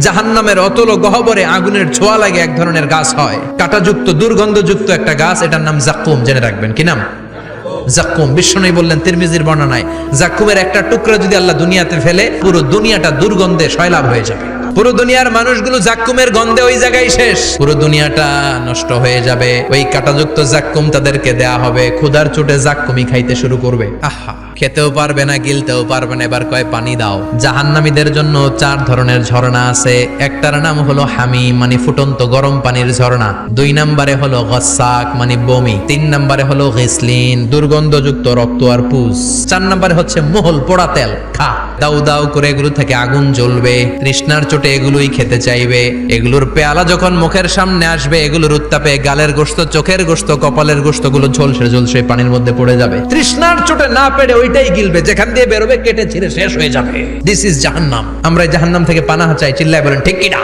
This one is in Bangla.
জাহান্নামের অতল গহ্বরে আগুনের ছোঁয়া লাগে এক ধরনের গাছ হয়, কাঁটাযুক্ত দুর্গন্ধযুক্ত একটা গাছ, এটার নাম জাক্কুম। জেনে রাখবেন কি নাম? জাক্কুম। বিশ্বনবী বললেন তিরমিজির বর্ণনায়, জাক্কুমের একটা টুকরা যদি আল্লাহ দুনিয়াতে ফেলে, পুরো দুনিয়াটা দুর্গন্ধে সয়লাব হয়ে যাবে। পুরো দুনিয়ার মানুষগুলো জাক্কুমের গন্ধে ওই জায়গায় শেষ, পুরো দুনিয়াটা নষ্ট হয়ে যাবে। ওই কাঁটাযুক্ত জাক্কুম তাদেরকে দেয়া হবে, ক্ষুধার চোটে জাক্কুমই খাইতে শুরু করবে। আহা, খেতেও পারবে না, গিলতেও পারবে না, এবার কয় পানি দাও। জাহান্নামীদের জন্য 4 ধরনের ঝর্ণা আছে। একটার নাম হলো হামিম, মানে ফুটন্ত গরম পানির ঝর্ণা। 2 নম্বরে হলো গসাক, মানে বমি। 3 নম্বরে হলো গিসলিন, দুর্গন্ধযুক্ত রক্ত আর পুজ। 4 নম্বরে হচ্ছে মোহল, পোড়া তেল। খা, দাউ দাউ করে এগুলো থেকে আগুন জ্বলবে, তৃষ্ণার চোটে এগুলোই খেতে চাইবে। এগুলোর পেয়ালা যখন মুখের সামনে আসবে, এগুলোর উত্তাপে গালের গোশত, চোখের গোশত, কপালের গোশত গুলো ঝলসে ঝলসে পানির মধ্যে পড়ে যাবে। তৃষ্ণার চোটে না পেরে ওইটাই গিলবে, যেখান দিয়ে বেরোবে কেটে ছিঁড়ে শেষ হয়ে যাবে। দিস ইজ জাহান্নাম। আমরা জাহান্নাম থেকে পানাহা চাই, চিল্লায় বলেন ঠিক কিনা?